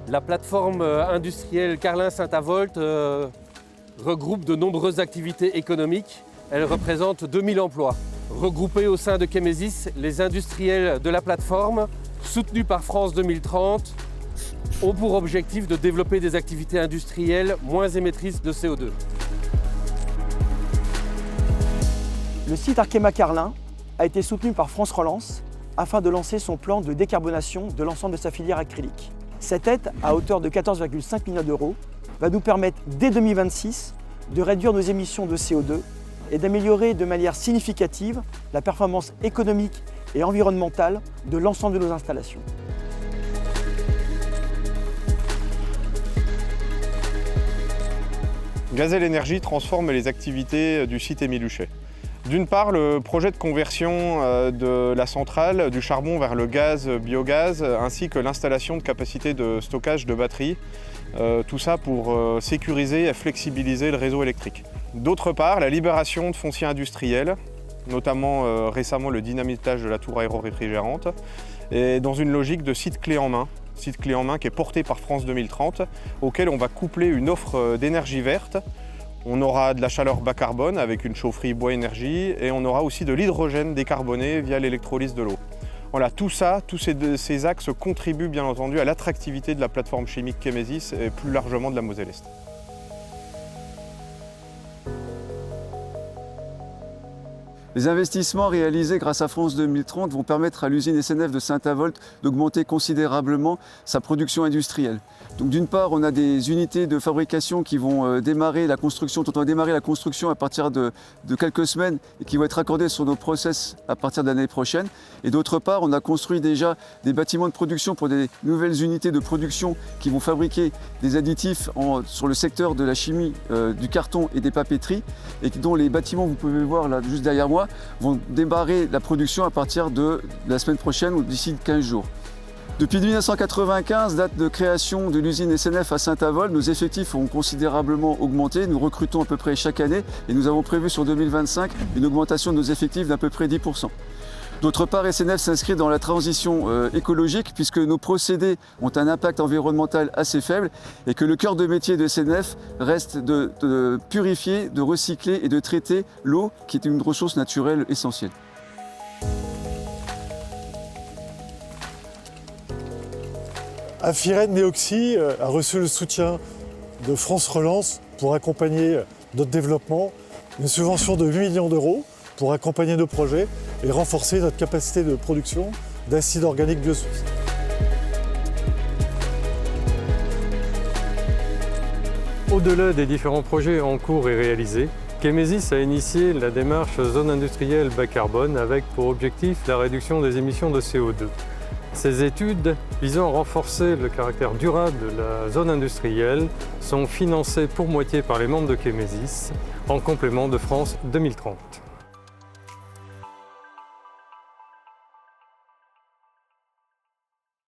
La plateforme industrielle Carlin-Saint-Avold regroupe de nombreuses activités économiques. Elle représente 2000 emplois. Regroupés au sein de Kemesis, les industriels de la plateforme, soutenus par France 2030, ont pour objectif de développer des activités industrielles moins émettrices de CO2. Le site Arkema Carlin a été soutenu par France Relance afin de lancer son plan de décarbonation de l'ensemble de sa filière acrylique. Cette aide, à hauteur de 14,5 millions d'euros, va nous permettre dès 2026 de réduire nos émissions de CO2 et d'améliorer de manière significative la performance économique et environnementale de l'ensemble de nos installations. Gazelle Énergie transforme les activités du site Émile Huchet. D'une part, le projet de conversion de la centrale du charbon vers le gaz biogaz, ainsi que l'installation de capacités de stockage de batteries, tout ça pour sécuriser et flexibiliser le réseau électrique. D'autre part, la libération de foncier industriel, notamment récemment le dynamitage de la tour aéro-réfrigérante, et dans une logique de site clé en main qui est porté par France 2030, auquel on va coupler une offre d'énergie verte. On aura de la chaleur bas carbone avec une chaufferie bois énergie et on aura aussi de l'hydrogène décarboné via l'électrolyse de l'eau. Voilà, tout ça, tous ces axes contribuent bien entendu à l'attractivité de la plateforme chimique Kemesis et plus largement de la Moselle-Est. Les investissements réalisés grâce à France 2030 vont permettre à l'usine SNF de Saint-Avold d'augmenter considérablement sa production industrielle. Donc d'une part, on a des unités de fabrication qui vont démarrer la construction, dont on va démarrer la construction à partir de quelques semaines et qui vont être accordées sur nos process à partir de l'année prochaine. Et d'autre part, on a construit déjà des bâtiments de production pour des nouvelles unités de production qui vont fabriquer des additifs sur le secteur de la chimie, du carton et des papeteries et dont les bâtiments, vous pouvez voir là juste derrière moi, vont démarrer la production à partir de la semaine prochaine ou d'ici 15 jours. Depuis 1995, date de création de l'usine SNF à Saint-Avold, nos effectifs ont considérablement augmenté. Nous recrutons à peu près chaque année et nous avons prévu sur 2025 une augmentation de nos effectifs d'à peu près 10%. D'autre part, SNF s'inscrit dans la transition écologique puisque nos procédés ont un impact environnemental assez faible et que le cœur de métier de SNF reste de purifier, de recycler et de traiter l'eau qui est une ressource naturelle essentielle. Afiren Neoxy a reçu le soutien de France Relance pour accompagner notre développement, une subvention de 8 millions d'euros pour accompagner nos projets et renforcer notre capacité de production d'acide organique biosourcé. Au-delà des différents projets en cours et réalisés, Kemesis a initié la démarche zone industrielle bas carbone avec pour objectif la réduction des émissions de CO2. Ces études visant à renforcer le caractère durable de la zone industrielle sont financées pour moitié par les membres de Kemesis en complément de France 2030.